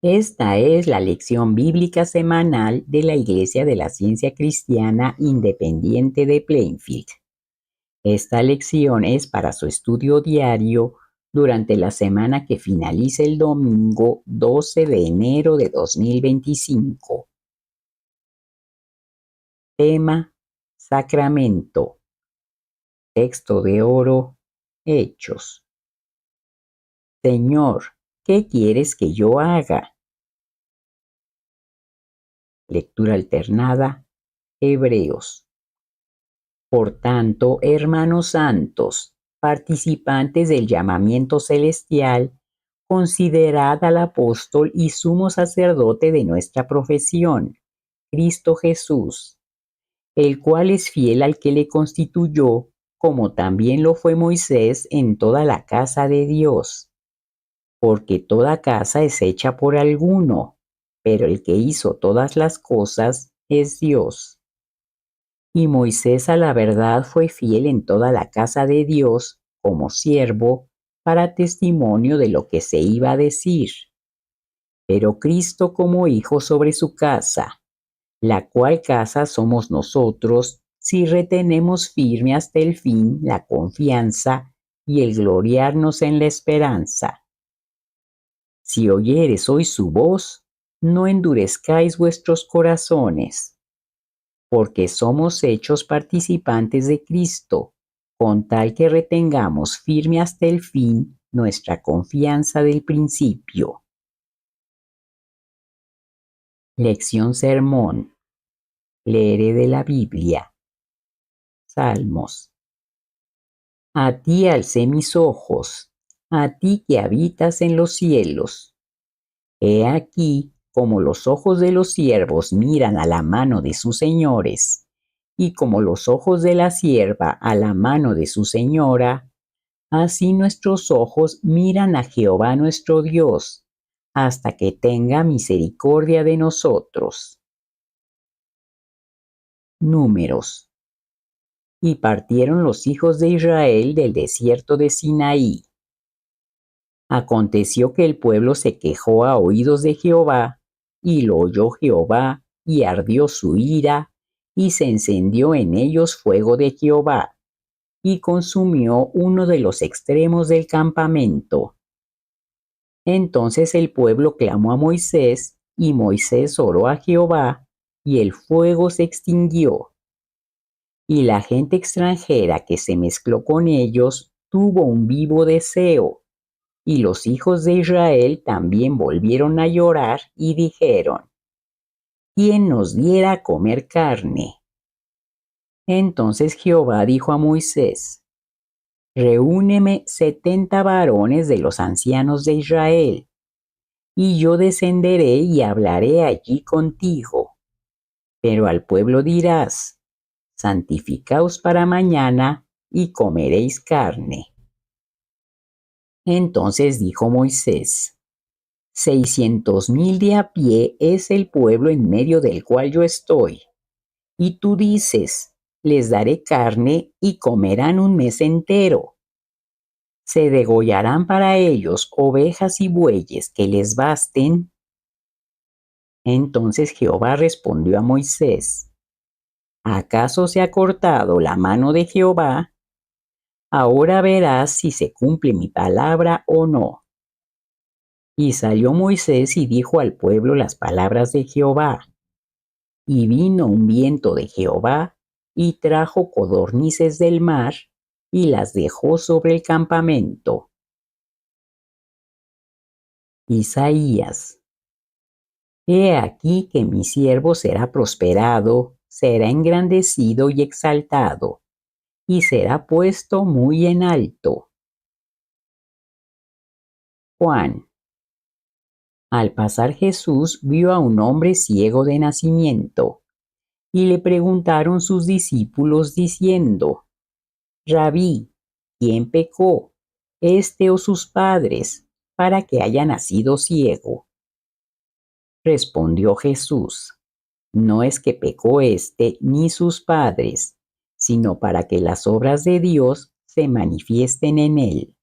Esta es la lección bíblica semanal de la Iglesia de la Ciencia Cristiana Independiente de Plainfield. Esta lección es para su estudio diario durante la semana que finaliza el domingo 12 de enero de 2025. Tema: Sacramento. Texto de oro: Hechos. Señor, ¿qué quieres que yo haga? Lectura alternada: Hebreos. Por tanto, hermanos santos, participantes del llamamiento celestial, considerad al apóstol y sumo sacerdote de nuestra profesión, Cristo Jesús, el cual es fiel al que le constituyó, como también lo fue Moisés en toda la casa de Dios. Porque toda casa es hecha por alguno, pero el que hizo todas las cosas es Dios. Y Moisés a la verdad fue fiel en toda la casa de Dios como siervo para testimonio de lo que se iba a decir. Pero Cristo como hijo sobre su casa, la cual casa somos nosotros si retenemos firme hasta el fin la confianza y el gloriarnos en la esperanza. Si oyereis hoy su voz, no endurezcáis vuestros corazones, porque somos hechos participantes de Cristo, con tal que retengamos firme hasta el fin nuestra confianza del principio. Lección sermón. Leeré de la Biblia. Salmos. A ti alcé mis ojos, a ti que habitas en los cielos. He aquí como los ojos de los siervos miran a la mano de sus señores, y como los ojos de la sierva a la mano de su señora, así nuestros ojos miran a Jehová nuestro Dios, hasta que tenga misericordia de nosotros. Números. Y partieron los hijos de Israel del desierto de Sinaí. Aconteció que el pueblo se quejó a oídos de Jehová, y lo oyó Jehová, y ardió su ira, y se encendió en ellos fuego de Jehová, y consumió uno de los extremos del campamento. Entonces el pueblo clamó a Moisés, y Moisés oró a Jehová, y el fuego se extinguió. Y la gente extranjera que se mezcló con ellos tuvo un vivo deseo. Y los hijos de Israel también volvieron a llorar y dijeron: ¿Quién nos diera a comer carne? Entonces Jehová dijo a Moisés: Reúneme 70 varones de los ancianos de Israel, y yo descenderé y hablaré allí contigo. Pero al pueblo dirás: Santificaos para mañana y comeréis carne. Entonces dijo Moisés: 600,000 de a pie es el pueblo en medio del cual yo estoy. Y tú dices: les daré carne y comerán un mes entero. ¿Se degollarán para ellos ovejas y bueyes que les basten? Entonces Jehová respondió a Moisés: ¿acaso se ha cortado la mano de Jehová? Ahora verás si se cumple mi palabra o no. Y salió Moisés y dijo al pueblo las palabras de Jehová. Y vino un viento de Jehová, y trajo codornices del mar, y las dejó sobre el campamento. Isaías. He aquí que mi siervo será prosperado, será engrandecido y exaltado, y será puesto muy en alto. Juan. Al pasar Jesús vio a un hombre ciego de nacimiento, y le preguntaron sus discípulos diciendo: Rabí, ¿quién pecó, este o sus padres, para que haya nacido ciego? Respondió Jesús: no es que pecó éste ni sus padres, sino para que las obras de Dios se manifiesten en él.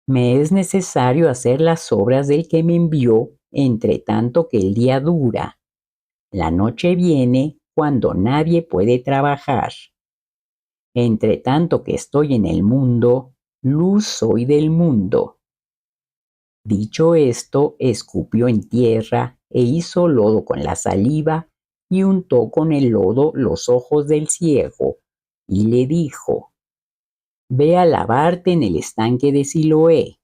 Me es necesario hacer las obras del que me envió entre tanto que el día dura. La noche viene cuando nadie puede trabajar. Entre tanto que estoy en el mundo, luz soy del mundo. Dicho esto, escupió en tierra e hizo lodo con la saliva y untó con el lodo los ojos del ciego y le dijo: Ve a lavarte en el estanque de Siloé,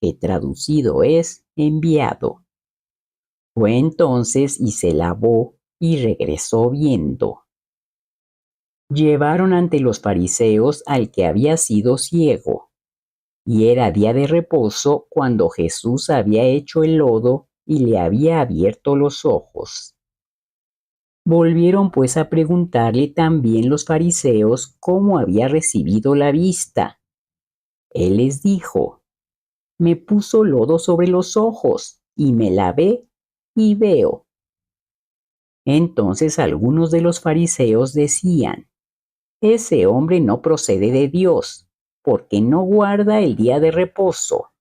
que traducido es enviado. Fue entonces y se lavó y regresó viendo. Llevaron ante los fariseos al que había sido ciego, y era día de reposo cuando Jesús había hecho el lodo y le había abierto los ojos. Volvieron pues a preguntarle también los fariseos cómo había recibido la vista. Él les dijo: Me puso lodo sobre los ojos, y me lavé, y veo. Entonces algunos de los fariseos decían: Ese hombre no procede de Dios, porque no guarda el día de reposo.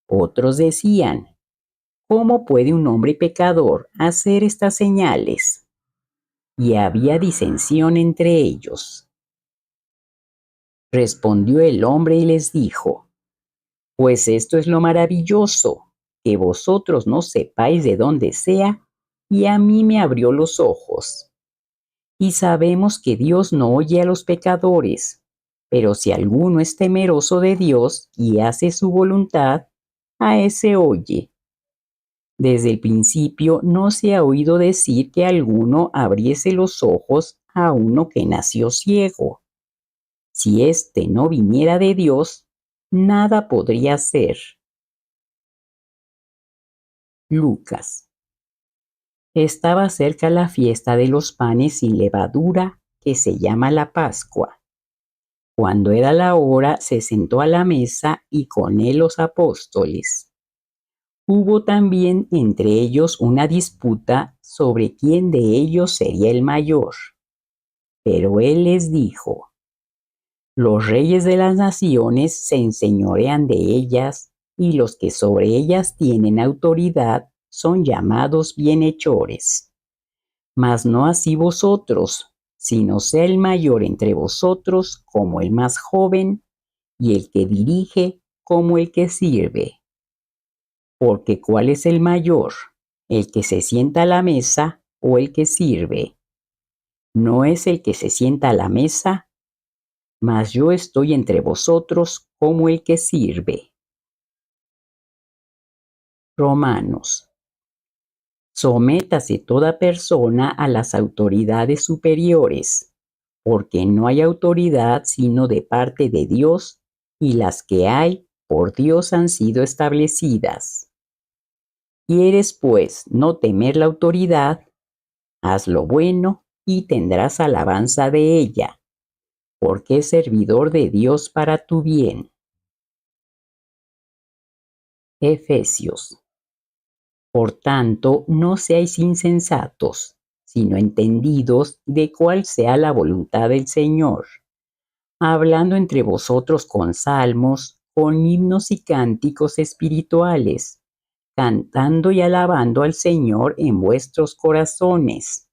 Otros decían: ¿Cómo puede un hombre pecador hacer estas señales? Y había disensión entre ellos. Respondió el hombre y les dijo: Pues esto es lo maravilloso, que vosotros no sepáis de dónde sea, y a mí me abrió los ojos. Y sabemos que Dios no oye a los pecadores, pero si alguno es temeroso de Dios y hace su voluntad, a ese oye. Desde el principio no se ha oído decir que alguno abriese los ojos a uno que nació ciego. Si éste no viniera de Dios, nada podría ser. Lucas. Estaba cerca la fiesta de los panes sin levadura, que se llama la Pascua. Cuando era la hora, se sentó a la mesa y con él los apóstoles. Hubo también entre ellos una disputa sobre quién de ellos sería el mayor. Pero él les dijo: Los reyes de las naciones se enseñorean de ellas, y los que sobre ellas tienen autoridad son llamados bienhechores. Mas no así vosotros, sino sea el mayor entre vosotros como el más joven, y el que dirige como el que sirve. Porque ¿cuál es el mayor? ¿El que se sienta a la mesa o el que sirve? ¿No es el que se sienta a la mesa? Mas yo estoy entre vosotros como el que sirve. Romanos. Sométase toda persona a las autoridades superiores, porque no hay autoridad sino de parte de Dios, y las que hay por Dios han sido establecidas. ¿Quieres, pues, no temer la autoridad? Haz lo bueno y tendrás alabanza de ella, porque es servidor de Dios para tu bien. Efesios. Por tanto, no seáis insensatos, sino entendidos de cuál sea la voluntad del Señor, hablando entre vosotros con salmos, con himnos y cánticos espirituales, cantando y alabando al Señor en vuestros corazones,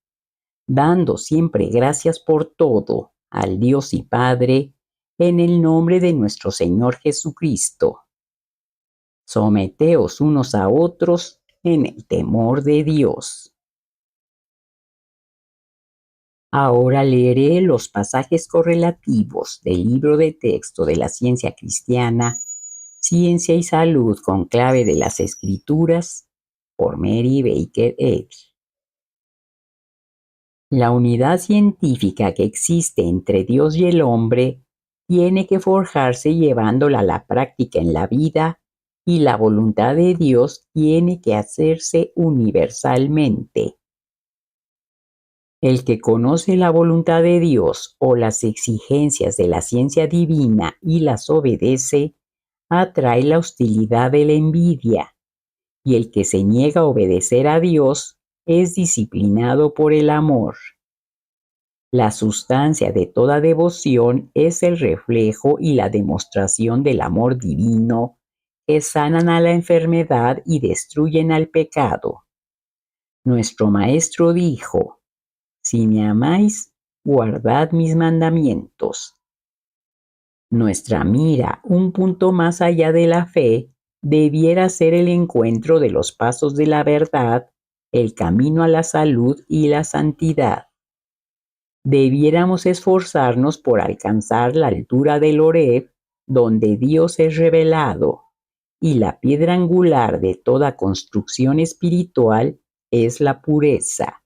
dando siempre gracias por todo al Dios y Padre, en el nombre de nuestro Señor Jesucristo. Someteos unos a otros en el temor de Dios. Ahora leeré los pasajes correlativos del libro de texto de la ciencia cristiana, Ciencia y Salud con clave de las Escrituras, por Mary Baker Eddy. La unidad científica que existe entre Dios y el hombre tiene que forjarse llevándola a la práctica en la vida, y la voluntad de Dios tiene que hacerse universalmente. El que conoce la voluntad de Dios o las exigencias de la ciencia divina y las obedece, atrae la hostilidad de la envidia, y el que se niega a obedecer a Dios es disciplinado por el amor. La sustancia de toda devoción es el reflejo y la demostración del amor divino que sanan a la enfermedad y destruyen al pecado. Nuestro Maestro dijo: si me amáis, guardad mis mandamientos. Nuestra mira, un punto más allá de la fe, debiera ser el encuentro de los pasos de la verdad, el camino a la salud y la santidad. Debiéramos esforzarnos por alcanzar la altura del Horeb, donde Dios es revelado, y la piedra angular de toda construcción espiritual es la pureza.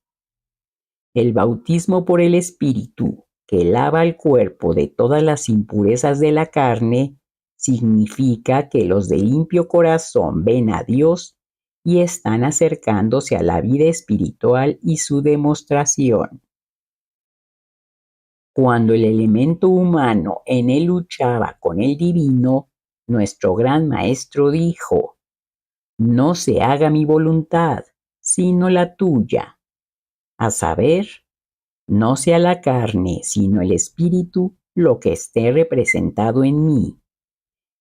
El bautismo por el Espíritu, que lava el cuerpo de todas las impurezas de la carne, significa que los de limpio corazón ven a Dios y están acercándose a la vida espiritual y su demostración. Cuando el elemento humano en él luchaba con el divino, nuestro gran Maestro dijo: no se haga mi voluntad, sino la tuya. A saber, no sea la carne, sino el espíritu lo que esté representado en mí.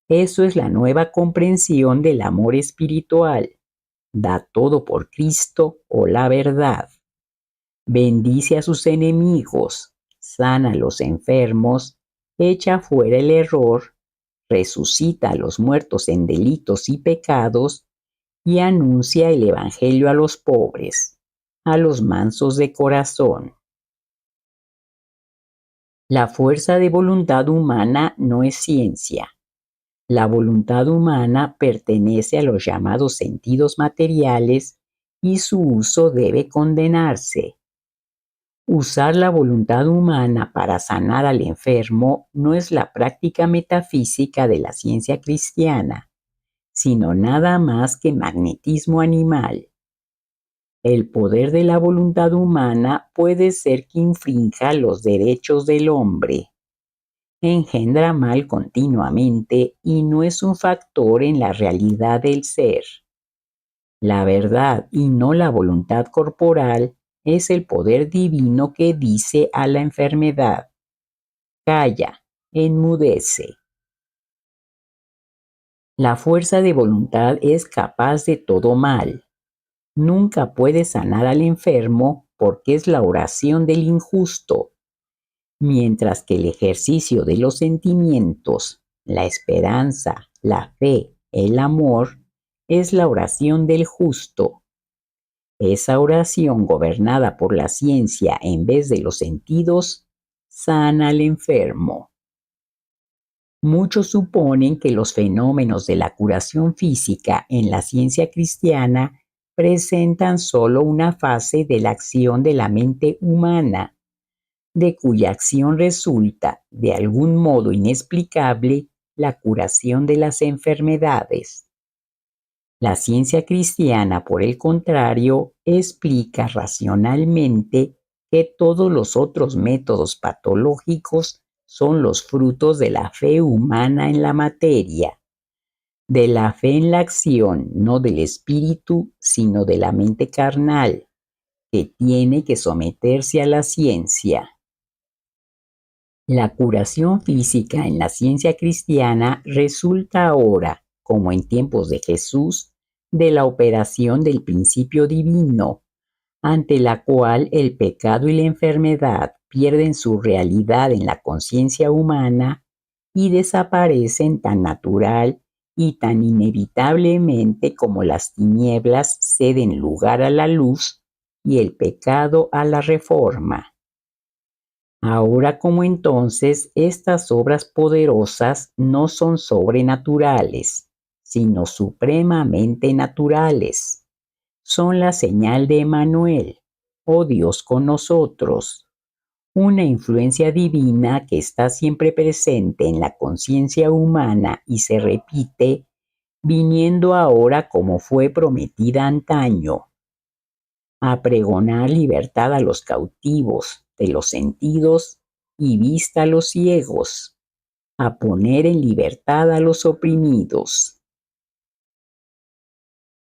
Eso es la nueva comprensión del amor espiritual. Da todo por Cristo o la verdad. Bendice a sus enemigos, sana a los enfermos, echa fuera el error, resucita a los muertos en delitos y pecados y anuncia el evangelio a los pobres, a los mansos de corazón. La fuerza de voluntad humana no es ciencia. La voluntad humana pertenece a los llamados sentidos materiales y su uso debe condenarse. Usar la voluntad humana para sanar al enfermo no es la práctica metafísica de la ciencia cristiana, sino nada más que magnetismo animal. El poder de la voluntad humana puede ser que infrinja los derechos del hombre. Engendra mal continuamente y no es un factor en la realidad del ser. La verdad y no la voluntad corporal es el poder divino que dice a la enfermedad: calla, enmudece. La fuerza de voluntad es capaz de todo mal. Nunca puede sanar al enfermo porque es la oración del injusto, mientras que el ejercicio de los sentimientos, la esperanza, la fe, el amor, es la oración del justo. Esa oración gobernada por la ciencia en vez de los sentidos, sana al enfermo. Muchos suponen que los fenómenos de la curación física en la ciencia cristiana presentan solo una fase de la acción de la mente humana, de cuya acción resulta, de algún modo inexplicable, la curación de las enfermedades. La ciencia cristiana, por el contrario, explica racionalmente que todos los otros métodos patológicos son los frutos de la fe humana en la materia, de la fe en la acción, no del espíritu, sino de la mente carnal, que tiene que someterse a la ciencia. La curación física en la ciencia cristiana resulta ahora, como en tiempos de Jesús, de la operación del principio divino, ante la cual el pecado y la enfermedad pierden su realidad en la conciencia humana y desaparecen tan natural y tan inevitablemente como las tinieblas ceden lugar a la luz y el pecado a la reforma. Ahora como entonces, estas obras poderosas no son sobrenaturales, sino supremamente naturales. Son la señal de Emmanuel, o Dios con nosotros, una influencia divina que está siempre presente en la conciencia humana y se repite, viniendo ahora como fue prometida antaño, a pregonar libertad a los cautivos de los sentidos y vista a los ciegos, a poner en libertad a los oprimidos.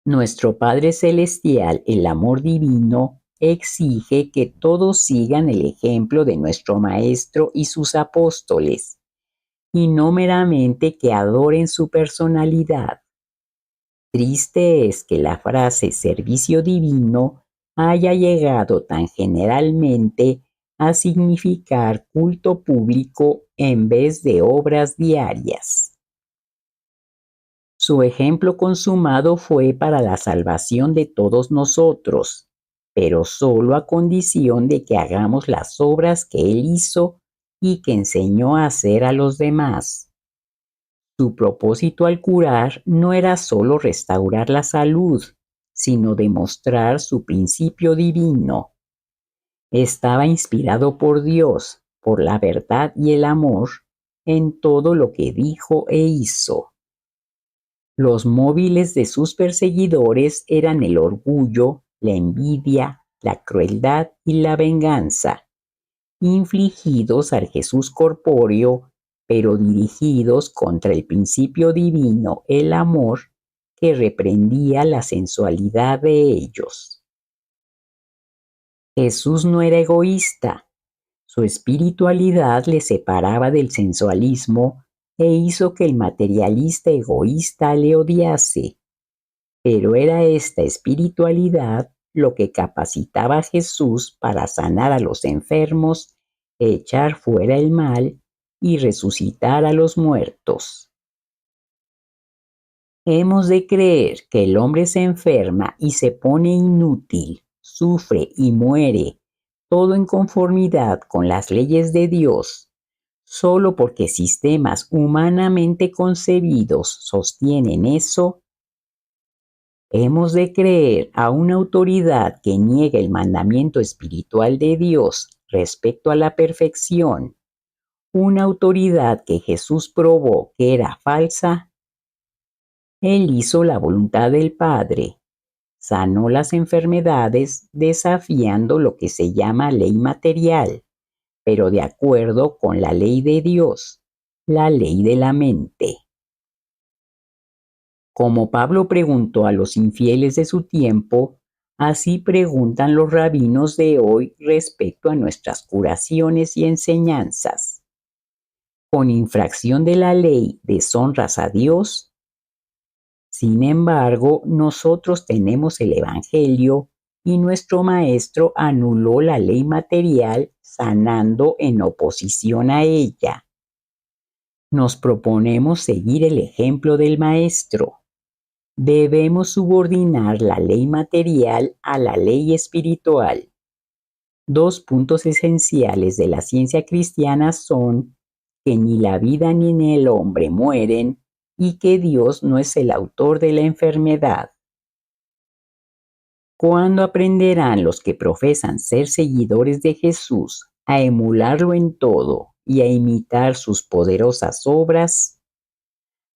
Nuestro Padre Celestial, el amor divino, exige que todos sigan el ejemplo de nuestro Maestro y sus apóstoles, y no meramente que adoren su personalidad. Triste es que la frase servicio divino haya llegado tan generalmente a significar culto público en vez de obras diarias. Su ejemplo consumado fue para la salvación de todos nosotros, pero solo a condición de que hagamos las obras que Él hizo y que enseñó a hacer a los demás. Su propósito al curar no era solo restaurar la salud, sino demostrar su principio divino. Estaba inspirado por Dios, por la verdad y el amor en todo lo que dijo e hizo. Los móviles de sus perseguidores eran el orgullo, la envidia, la crueldad y la venganza, infligidos al Jesús corpóreo, pero dirigidos contra el principio divino, el amor, que reprendía la sensualidad de ellos. Jesús no era egoísta. Su espiritualidad le separaba del sensualismo e hizo que el materialista egoísta le odiase. Pero era esta espiritualidad lo que capacitaba a Jesús para sanar a los enfermos, echar fuera el mal y resucitar a los muertos. Hemos de creer que el hombre se enferma y se pone inútil, sufre y muere, todo en conformidad con las leyes de Dios, solo porque sistemas humanamente concebidos sostienen eso. Hemos de creer a una autoridad que niega el mandamiento espiritual de Dios respecto a la perfección, una autoridad que Jesús probó que era falsa. Él hizo la voluntad del Padre, sanó las enfermedades desafiando lo que se llama ley material, pero de acuerdo con la ley de Dios, la ley de la mente. Como Pablo preguntó a los infieles de su tiempo, así preguntan los rabinos de hoy respecto a nuestras curaciones y enseñanzas. ¿Con infracción de la ley deshonras a Dios? Sin embargo, nosotros tenemos el Evangelio y nuestro Maestro anuló la ley material sanando en oposición a ella. Nos proponemos seguir el ejemplo del Maestro. Debemos subordinar la ley material a la ley espiritual. Dos puntos esenciales de la ciencia cristiana son que ni la vida ni el hombre mueren y que Dios no es el autor de la enfermedad. ¿Cuándo aprenderán los que profesan ser seguidores de Jesús a emularlo en todo y a imitar sus poderosas obras?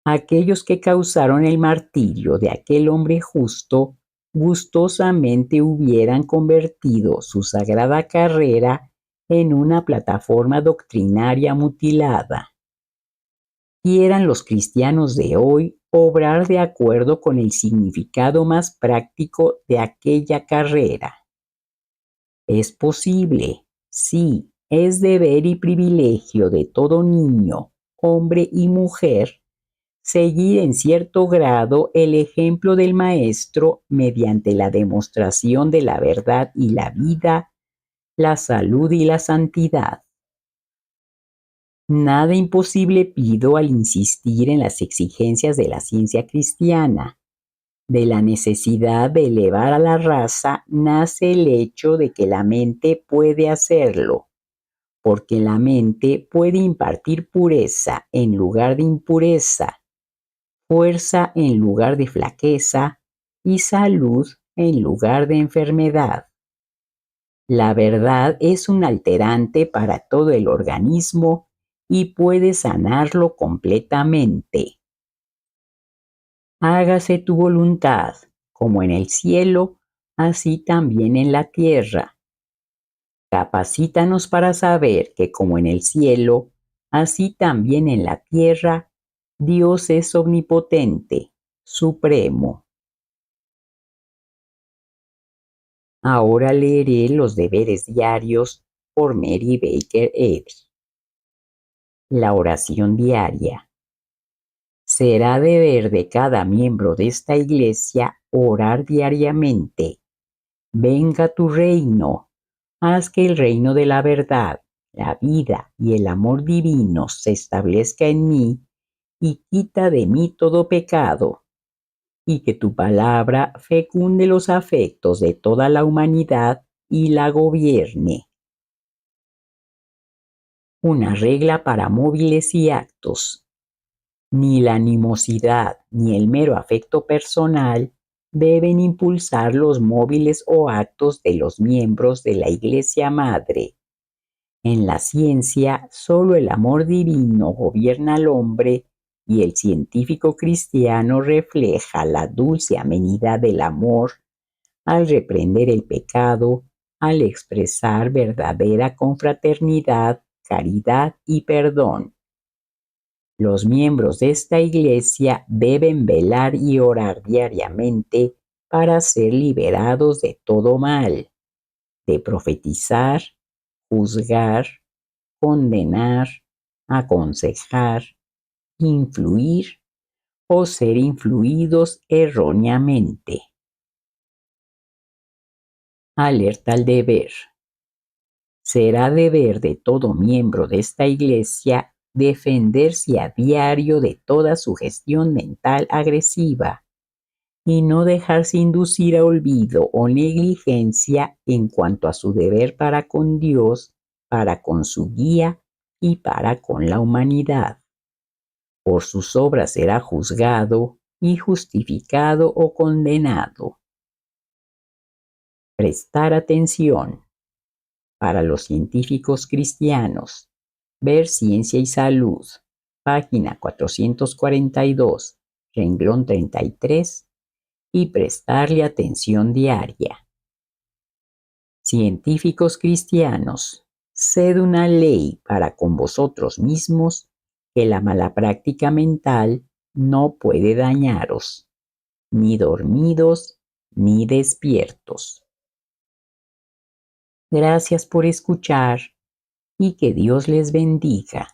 Aquellos que causaron el martirio de aquel hombre justo gustosamente hubieran convertido su sagrada carrera en una plataforma doctrinaria mutilada. Quieran los cristianos de hoy obrar de acuerdo con el significado más práctico de aquella carrera. Es posible, sí, es deber y privilegio de todo niño, hombre y mujer seguir en cierto grado el ejemplo del Maestro mediante la demostración de la verdad y la vida, la salud y la santidad. Nada imposible pido al insistir en las exigencias de la ciencia cristiana. De la necesidad de elevar a la raza nace el hecho de que la mente puede hacerlo, porque la mente puede impartir pureza en lugar de impureza, fuerza en lugar de flaqueza y salud en lugar de enfermedad. La verdad es un alterante para todo el organismo y puede sanarlo completamente. Hágase tu voluntad, como en el cielo, así también en la tierra. Capacítanos para saber que como en el cielo, así también en la tierra, Dios es omnipotente, supremo. Ahora leeré los deberes diarios por Mary Baker Eddy. La oración diaria. Será deber de cada miembro de esta iglesia orar diariamente. Venga tu reino, haz que el reino de la verdad, la vida y el amor divino se establezca en mí y quita de mí todo pecado, y que tu palabra fecunde los afectos de toda la humanidad y la gobierne. Una regla para móviles y actos. Ni la animosidad ni el mero afecto personal deben impulsar los móviles o actos de los miembros de la Iglesia Madre. En la ciencia, solo el amor divino gobierna al hombre y el científico cristiano refleja la dulce amenidad del amor al reprender el pecado, al expresar verdadera confraternidad, caridad y perdón. Los miembros de esta iglesia deben velar y orar diariamente para ser liberados de todo mal, de profetizar, juzgar, condenar, aconsejar, influir o ser influidos erróneamente. Alerta al deber. Será deber de todo miembro de esta iglesia defenderse a diario de toda sugestión mental agresiva y no dejarse inducir a olvido o negligencia en cuanto a su deber para con Dios, para con su guía y para con la humanidad. Por sus obras será juzgado y justificado o condenado. Prestar atención. Para los científicos cristianos, ver Ciencia y Salud, página 442, renglón 33, y prestarle atención diaria. Científicos cristianos, sed una ley para con vosotros mismos que la mala práctica mental no puede dañaros, ni dormidos ni despiertos. Gracias por escuchar y que Dios les bendiga.